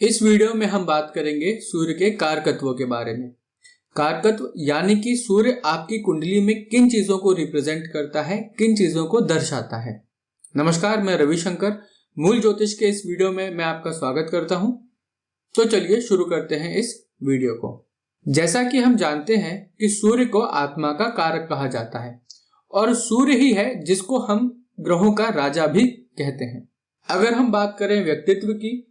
इस वीडियो में हम बात करेंगे सूर्य के कारकत्वों के बारे में। कारकत्व यानी कि सूर्य आपकी कुंडली में किन चीजों को रिप्रेजेंट करता है, किन चीजों को दर्शाता है। नमस्कार, मैं रविशंकर। मूल ज्योतिष के इस वीडियो में मैं आपका स्वागत करता हूं। तो चलिए शुरू करते हैं इस वीडियो को। जैसा कि हम जानते हैं कि सूर्य को आत्मा का कारक कहा जाता है और सूर्य ही है जिसको हम ग्रहों का राजा भी कहते हैं। अगर हम बात करें व्यक्तित्व की,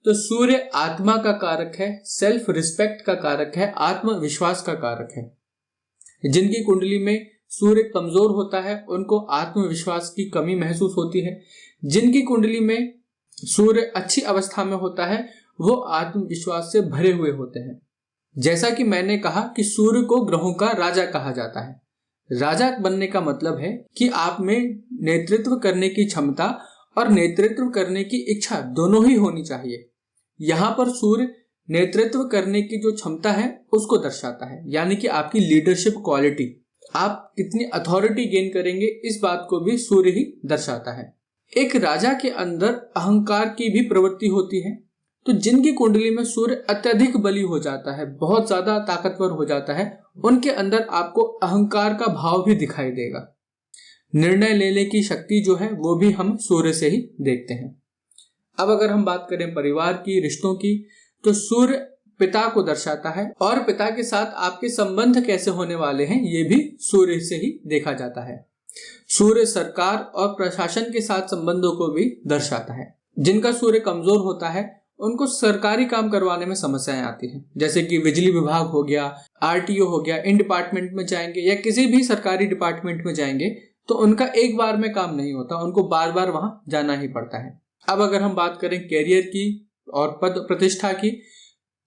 तो सूर्य आत्मा का कारक है, सेल्फ रिस्पेक्ट का कारक है, आत्मविश्वास का कारक है। जिनकी कुंडली में सूर्य कमजोर होता है उनको आत्मविश्वास की कमी महसूस होती है। जिनकी कुंडली में सूर्य अच्छी अवस्था में होता है वो आत्मविश्वास से भरे हुए होते हैं। जैसा कि मैंने कहा कि सूर्य को ग्रहों का राजा कहा जाता है। राजा बनने का मतलब है कि आप में नेतृत्व करने की क्षमता और नेतृत्व करने की इच्छा दोनों ही होनी चाहिए। यहाँ पर सूर्य नेतृत्व करने की जो क्षमता है उसको दर्शाता है, यानी कि आपकी लीडरशिप क्वालिटी, आप कितनी अथॉरिटी गेन करेंगे इस बात को भी सूर्य ही दर्शाता है। एक राजा के अंदर अहंकार की भी प्रवृत्ति होती है। तो जिनकी कुंडली में सूर्य अत्यधिक बली हो जाता है, बहुत ज्यादा ताकतवर हो जाता है, उनके अंदर आपको अहंकार का भाव भी दिखाई देगा। निर्णय लेने की शक्ति जो है वो भी हम सूर्य से ही देखते हैं। अब अगर हम बात करें परिवार की, रिश्तों की, तो सूर्य पिता को दर्शाता है और पिता के साथ आपके संबंध कैसे होने वाले हैं ये भी सूर्य से ही देखा जाता है। सूर्य सरकार और प्रशासन के साथ संबंधों को भी दर्शाता है। जिनका सूर्य कमजोर होता है उनको सरकारी काम करवाने में समस्याएं आती हैं, जैसे कि बिजली विभाग हो गया, आरटीओ हो गया। इन डिपार्टमेंट में जाएंगे या किसी भी सरकारी डिपार्टमेंट में जाएंगे तो उनका एक बार में काम नहीं होता, उनको बार बार वहां जाना ही पड़ता है। अब अगर हम बात करें कैरियर की और पद प्रतिष्ठा की,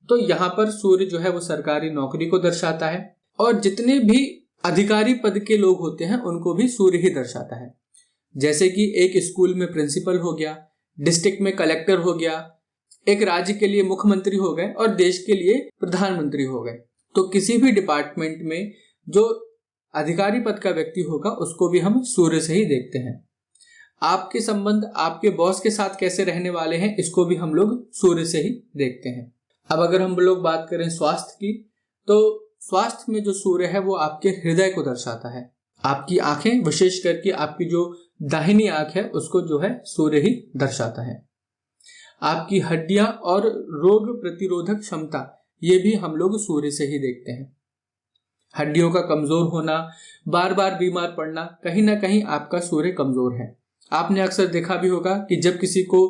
तो यहाँ पर सूर्य जो है वो सरकारी नौकरी को दर्शाता है और जितने भी अधिकारी पद के लोग होते हैं उनको भी सूर्य ही दर्शाता है। जैसे कि एक स्कूल में प्रिंसिपल हो गया, डिस्ट्रिक्ट में कलेक्टर हो गया, एक राज्य के लिए मुख्यमंत्री हो गए और देश के लिए प्रधानमंत्री हो गए। तो किसी भी डिपार्टमेंट में जो अधिकारी पद का व्यक्ति होगा उसको भी हम सूर्य से ही देखते हैं। आपके संबंध आपके बॉस के साथ कैसे रहने वाले हैं इसको भी हम लोग सूर्य से ही देखते हैं। अब अगर हम लोग बात करें स्वास्थ्य की, तो स्वास्थ्य में जो सूर्य है वो आपके हृदय को दर्शाता है। आपकी आंखें, विशेष करके आपकी जो दाहिनी आंख है उसको जो है सूर्य ही दर्शाता है। आपकी हड्डियां और रोग प्रतिरोधक क्षमता ये भी हम लोग सूर्य से ही देखते हैं। हड्डियों का कमजोर होना, बार बार बीमार पड़ना, कहीं ना कहीं आपका सूर्य कमजोर है। आपने अक्सर देखा भी होगा कि जब किसी को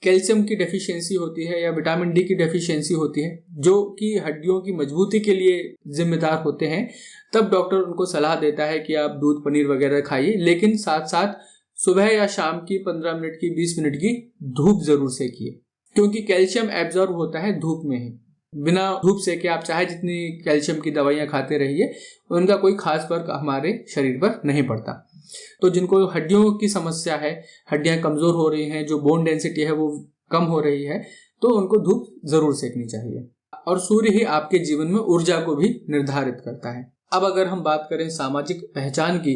कैल्शियम की डेफिशिएंसी होती है या विटामिन डी की डेफिशिएंसी होती है, जो कि हड्डियों की मजबूती के लिए जिम्मेदार होते हैं, तब डॉक्टर उनको सलाह देता है कि आप दूध, पनीर वगैरह खाइए, लेकिन साथ साथ सुबह या शाम की 15 मिनट की, 20 मिनट की धूप जरूर सेकिए, क्योंकि कैल्शियम एब्जॉर्ब होता है धूप में ही। बिना धूप सेके आप चाहे जितनी कैल्शियम की दवाइयां खाते रहिए, उनका कोई खास फर्क हमारे शरीर पर नहीं पड़ता। तो जिनको हड्डियों की समस्या है, हड्डियां कमजोर हो रही हैं, जो बोन डेंसिटी है वो कम हो रही है, तो उनको धूप जरूर सेकनी चाहिए। और सूर्य ही आपके जीवन में ऊर्जा को भी निर्धारित करता है। अब अगर हम बात करें सामाजिक पहचान की,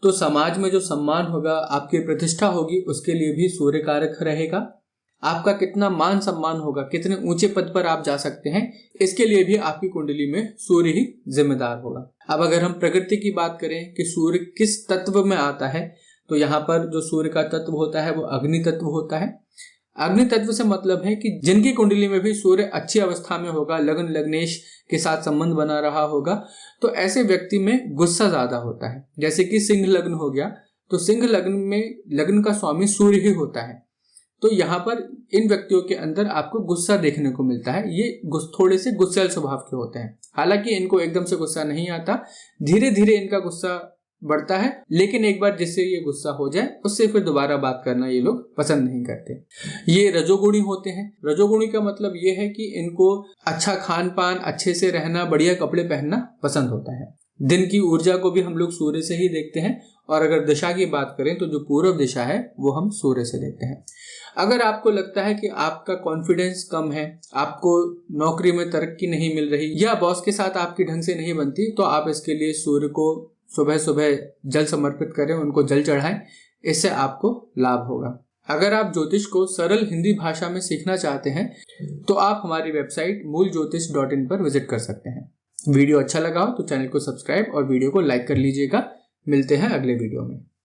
तो समाज में जो सम्मान होगा, आपकी प्रतिष्ठा होगी, उसके लिए भी सूर्य कारक रहेगा। आपका कितना मान सम्मान होगा, कितने ऊंचे पद पर आप जा सकते हैं, इसके लिए भी आपकी कुंडली में सूर्य ही जिम्मेदार होगा। अब अगर हम प्रकृति की बात करें कि सूर्य किस तत्व में आता है, तो यहाँ पर जो सूर्य का तत्व होता है वो अग्नि तत्व होता है। अग्नि तत्व से मतलब है कि जिनकी कुंडली में भी सूर्य अच्छी अवस्था में होगा, लग्न लग्नेश के साथ संबंध बना रहा होगा, तो ऐसे व्यक्ति में गुस्सा ज्यादा होता है। जैसे कि सिंह लग्न हो गया, तो सिंह लग्न में लग्न का स्वामी सूर्य ही होता है। तो यहाँ पर इन व्यक्तियों के अंदर आपको गुस्सा देखने को मिलता है। ये थोड़े से गुस्सैल स्वभाव के होते हैं। हालांकि इनको एकदम से गुस्सा नहीं आता, धीरे धीरे इनका गुस्सा बढ़ता है, लेकिन एक बार जिससे ये गुस्सा हो जाए उससे फिर दोबारा बात करना ये लोग पसंद नहीं करते। ये रजोगुणी होते हैं। रजोगुणी का मतलब ये है कि इनको अच्छा खान पान, अच्छे से रहना, बढ़िया कपड़े पहनना पसंद होता है। दिन की ऊर्जा को भी हम लोग सूर्य से ही देखते हैं। और अगर दिशा की बात करें तो जो पूर्व दिशा है वो हम सूर्य से देखते हैं। अगर आपको लगता है कि आपका कॉन्फिडेंस कम है, आपको नौकरी में तरक्की नहीं मिल रही या बॉस के साथ आपकी ढंग से नहीं बनती, तो आप इसके लिए सूर्य को सुबह सुबह जल समर्पित करें, उनको जल चढ़ाएं, इससे आपको लाभ होगा। अगर आप ज्योतिष को सरल हिंदी भाषा में सीखना चाहते हैं तो आप हमारी वेबसाइट mooljotish.in पर विजिट कर सकते हैं। वीडियो अच्छा लगा हो तो चैनल को सब्सक्राइब और वीडियो को लाइक कर लीजिएगा। मिलते हैं अगले वीडियो में।